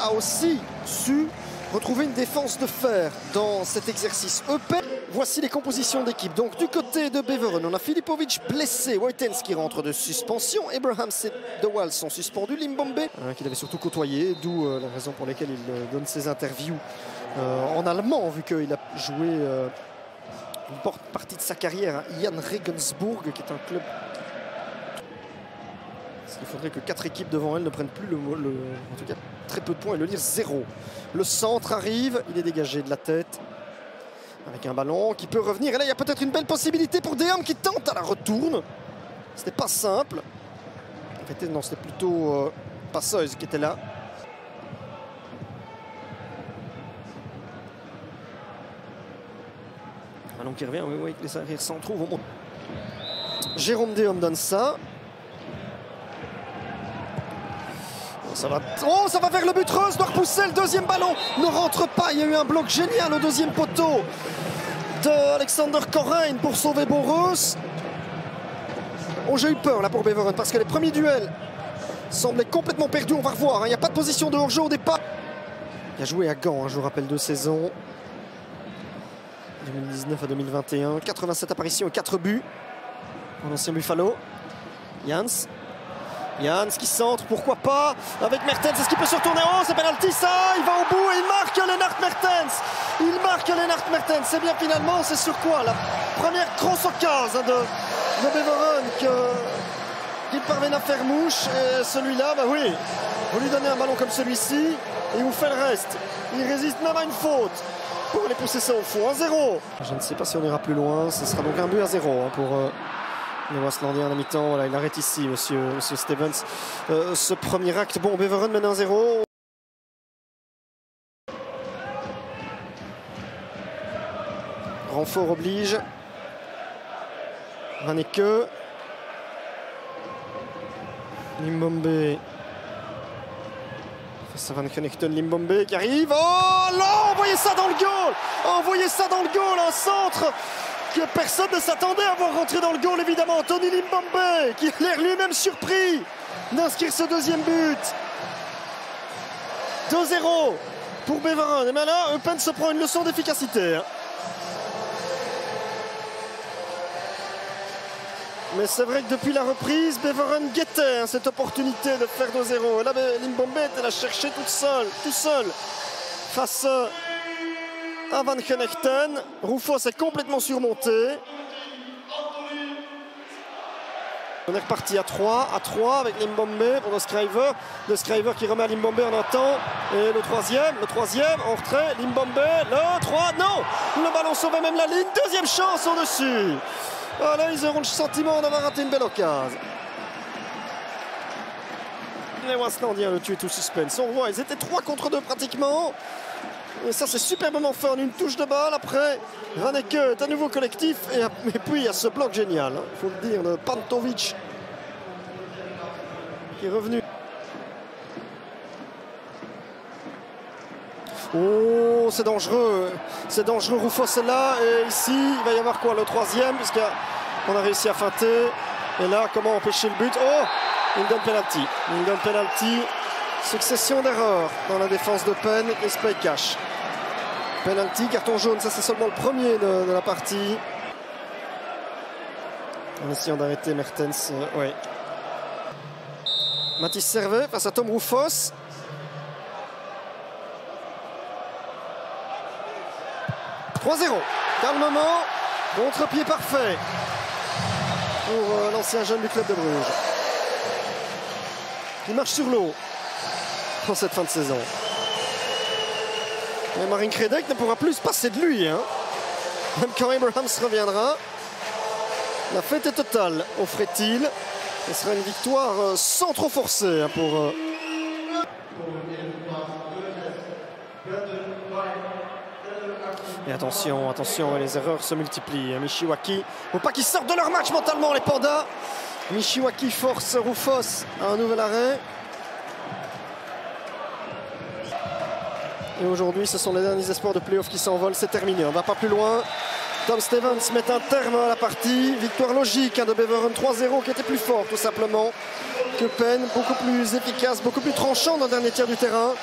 a aussi su retrouver une défense de fer dans cet exercice. Voici les compositions d'équipe. Donc du côté de Beveren, on a Filipovic blessé, Wojtens qui rentre de suspension, Abrahams et De Waal sont suspendus, Limbombe qu'il avait surtout côtoyé, d'où la raison pour laquelle il donne ses interviews en allemand, vu qu'il a joué une partie de sa carrière à Jan Regensburg, qui est un club. Il faudrait que 4 équipes devant elle ne prennent plus en tout cas très peu de points et le lire 0. Le centre arrive, il est dégagé de la tête avec un ballon qui peut revenir. Et là, il y a peut-être une belle possibilité pour Deum qui tente à la retourne. C'était pas simple. En fait, non, c'était plutôt Passeuse qui était là. Ballon qui revient, oui, les arrières centraux vont monter. Jérôme Deum donne ça. Ça va vers le but. Reus doit repousser, le deuxième ballon ne rentre pas. Il y a eu un bloc génial au deuxième poteau de Alexander Korijn pour sauver Reus. Oh, j'ai eu peur là pour Beveren parce que les premiers duels semblaient complètement perdus. On va revoir, hein. Il n'y a pas de position de hors-jeu au départ. Il a joué à Gand, hein, je vous rappelle, 2 saisons. 2019 à 2021, 87 apparitions et 4 buts. En ancien Buffalo. Jans qui centre, pourquoi pas, avec Mertens, est-ce qu'il peut se retourner? Oh, c'est penalty, ça, il va au bout et il marque Lennart Mertens. Il marque Lennart Mertens, c'est bien finalement, c'est sur quoi? La première grosse occasion de Beveren qu'il parvient à faire mouche. Et celui-là, bah oui, vous lui donnez un ballon comme celui-ci et il vous fait le reste. Il résiste même à une faute pour aller pousser ça au fond. 1-0. Je ne sais pas si on ira plus loin, ce sera donc un but à 0 hein, pour... les Westlandiens à la mi-temps, voilà, il arrête ici, monsieur Stevens, ce premier acte. Bon, Beveren mène 1-0. Renfort oblige. Vaneke. Limbombe. Face à Van Knechten, Limbombe qui arrive. Oh non, envoyez ça dans le goal. Envoyez ça dans le goal, un centre que personne ne s'attendait à voir rentrer dans le goal, évidemment. Tony Limbombe, qui a l'air lui-même surpris d'inscrire ce deuxième but. 2-0 pour Beveren. Et bien là, Eupen se prend une leçon d'efficacité. Mais c'est vrai que depuis la reprise, Beveren guettait cette opportunité de faire 2-0. Et là, Limbombe était la chercher tout seul, face à Van Knechten. Rufos est complètement surmonté. On est reparti à 3 avec Limbombe pour De Schrijver. De Schrijver qui remet à Limbombe en un temps. Et le troisième en retrait. Limbombe, le 3, non! Le ballon sauvait même la ligne. Deuxième chance au-dessus. Ah, là, ils auront le sentiment d'avoir raté une belle occasion. Les Westlandiens le tuent tout suspense. On voit, ils étaient 3 contre 2 pratiquement. Et ça, c'est superbement fait en une touche de balle. Après, Vaneke est à nouveau collectif. Et puis, il y a ce bloc génial, il faut le dire, de Pantovic qui est revenu. Oh, c'est dangereux. C'est dangereux, Rufos est là. Et ici, il va y avoir quoi, le troisième, puisqu'on a réussi à feinter. Et là, comment empêcher le but? Oh, il donne penalty. Succession d'erreurs dans la défense de Penn et Spey cash. Penalty, carton jaune, ça c'est seulement le premier de la partie. En essayant d'arrêter Mertens, ouais. Mathis Servet face à Tom Rufos. « 3-0, calmement, contre-pied parfait pour l'ancien jeune du club de Bruges. Il marche sur l'eau dans cette fin de saison. Et Marin Kredek ne pourra plus se passer de lui, hein. Même quand Abrahams reviendra. La fête est totale, offrait-il. Ce sera une victoire sans trop forcer hein, pour... Et attention, les erreurs se multiplient. Mishiwaki, il ne faut pas qu'ils sortent de leur match mentalement, les pandas. Mishiwaki force Rufos à un nouvel arrêt. Et aujourd'hui, ce sont les derniers espoirs de play-off qui s'envolent. C'est terminé, on ne va pas plus loin. Tom Stevens met un terme à la partie. Victoire logique de Beveren 3-0 qui était plus fort tout simplement que Penn. Beaucoup plus efficace, beaucoup plus tranchant dans le dernier tiers du terrain.